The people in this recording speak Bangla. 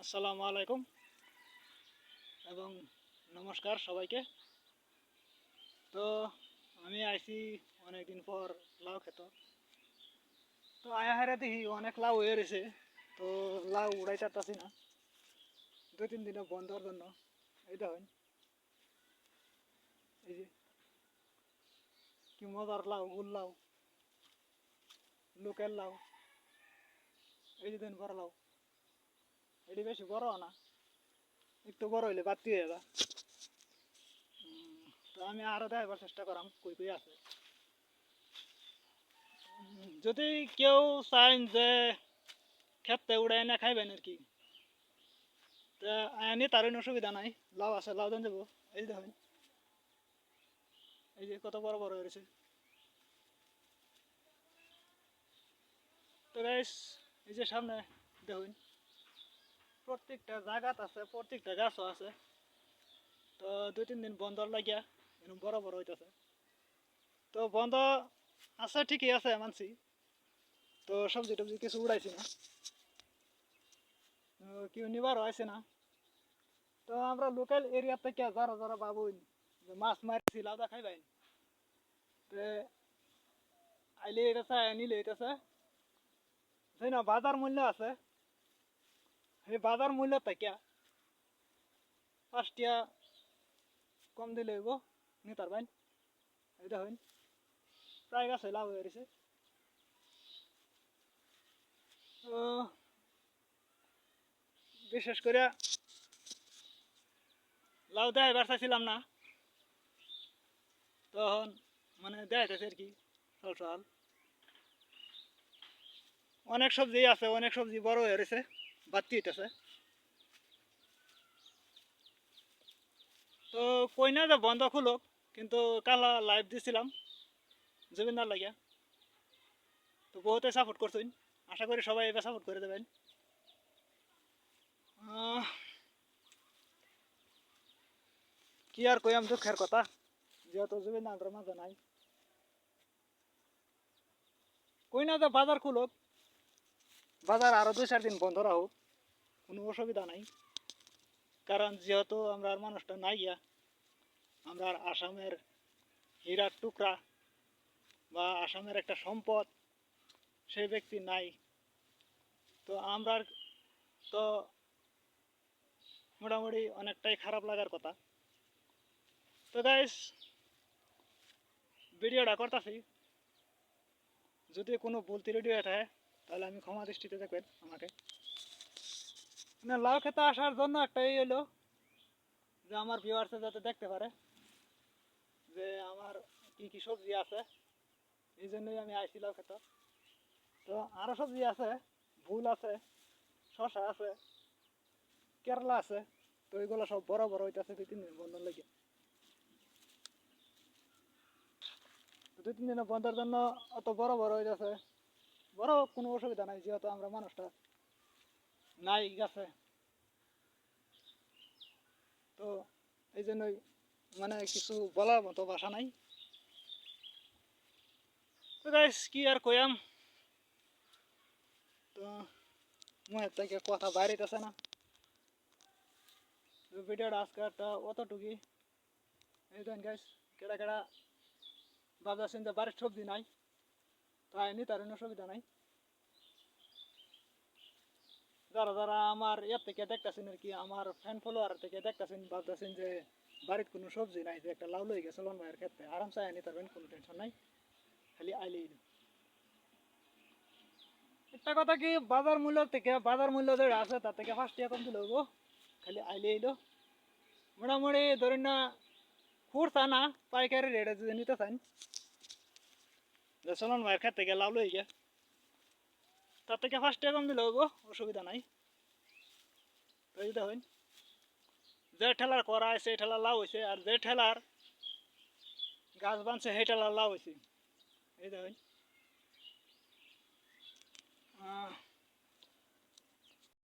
আসসালামু আলাইকুম এবং নমস্কার সবাইকে। তো আমি আইছি অনেকদিন পর লাউ খেত। তো আয়া হারে দেখি অনেক লাউ হয়ে রয়েছে। তো লাউ উড়াই চারতাছি না, 2-3 দিনে বন্ধর জন্য। এই দেখেন, এই যে কি মজার লাউ, গুল লাউ, লোকাল লাউ। এই যে দেন বড় লাউ, এটি বেশি বড় না, একটু বড় হইলে বাড়তি হয়ে যা। তো আমি আরো দেখাবার চেষ্টা করাম কই কই আছে। যদি কেউ চান যে খেতে উড়াই না খাইবেন আর কি, তা আনি তার অসুবিধা নাই। লাউ আছে, লাউ দেন যাবো। এই যে দেখেন, এই যে কত বড় বড় হয়েছে। তো গাইস, এই যে সামনে দেখুন, প্রত্যেকটা জায়গাত আছে, প্রত্যেকটা গাছও আছে। তো 2-3 দিন বন্ধ লাগিয়া এরকম বড় বড় হইতেছে। তো বন্ধ আছে, ঠিকই আছে মানছি। তো সবজি টবজি কিছু উড়াইছি না, কেউ নিবারও আছে না। তো আমরা লোকাল এরিয়া থেকে যারা যারা ভাবুন যে মাছ মারছি লাউদা খাইবাই, তো আইলে এটা চাই নিলে এটা চাই না। বাজার মূল্য আছে, সেই বাজার মূল্য থেকে 5 টাকা কম দিলে হইব, নিতার বাইন। এই দেখুন, প্রায় গাছে লাভ হয়ে গেছে। তো বিশেষ করে লাউ দেখাইবার চাইছিলাম না, তখন মানে দেখাইতেছে আর কি। সল সল অনেক সবজি আছে, অনেক সবজি বড় হয়ে রয়েছে, বাড়তি হইতেছে। তো কই না যে বন্ধ খুলুক, কিন্তু কালা লাইভ দিছিলাম জুবিনার লাগিয়া। তো বহুতে সাপোর্ট করছেন, আশা করি সবাই এবার সাপোর্ট করে দেবেন। কি আর কইয়াম, দুঃখের কথা, যেহেতু জুবিন আমাদের মাঝে নাই। কই না যে বাজার খুলুক, বাজার আরো 2-4 দিন বন্ধ রাখুক, কোনো অসুবিধা নাই। কারণ যেহেতু আমরা মানুষটা নাই গিয়া, আমরা আসামের হীরার টুকরা বা আসামের একটা সম্পদ, সেই ব্যক্তি নাই। তো আমরা তো মোটামুটি অনেকটাই খারাপ লাগার কথা। তো গাইস, ভিডিওটা করতেছি, যদি কোনো ভুল ত্রুটি হয়ে থাকে তাহলে আমি ক্ষমা দৃষ্টিতে দেখবেন আমাকে। মানে লাউ খেতে আসার জন্য একটাই হলো যে আমার ভিউয়ার্সে যাতে দেখতে পারে যে আমার কি কি সবজি আছে, এই জন্যই আমি আইছি লাউ খেতে। তো আরও সবজি আছে, ভুল আছে, শশা আছে, কেরলা আছে। তো এগুলো সব বড় বড় হইতেছে 2-3 দিন বন্ধ লেগে। 2-3 দিনে বন্ধের জন্য অত বড় বড় হইতেছে। বড় কোনো অসুবিধা নাই, যেহেতু আমরা মানুষটা নাই গেছে। তো এই জন্যই মানে কিছু বলার মতো ভাষা নাই। তো গাইস, কি আর কইয়াম। তো মুহের থেকে কথা বাইরেতেছে না। তো ভিডিওটা আজকে একটা অতটুকুই। এই দেন গাইস, কেডা কেডা ভাবতেছেন যে বাড়ির সবজি নাই, তাই নি তার অসুবিধা নাই। যারা যারা আমার ইয়ের থেকে দেখতেছেন আর কি, আমার ফ্যান ফলোয়ার থেকে দেখতেছেন, ভাবতেছেন যে বাড়ির কোনো সবজি নাই, যে একটা লাউ লই গেছে লন ভাইয়ের ক্ষেত্রে আরাম চাই নি তারবেন, কোনো টেনশন নাই, খালি আইলেই। একটা কথা কি, বাজার মূল্য থেকে, বাজার মূল্য যে আছে তার থেকে 5 টাকা কম দিলে হবো, খালি আইলে এলো। মোটামুটি ধরেন না, খুঁড়তা না, পাইকারি রেটে যদি নিতে চান, যে চলন ভাইয়ের ক্ষেত্রে থেকে লাউ লই গিয়া, তার থেকে 5 টাকা কম দিলে হবো, অসুবিধা নাই। তো এই দেখুন, যে ঠেলার করা আছে সেই ঠেলার লাউ হয়েছে, আর যে ঠেলার গাছ বানছে সেই ঠেলার লাউ হয়েছে। এই দেখুন।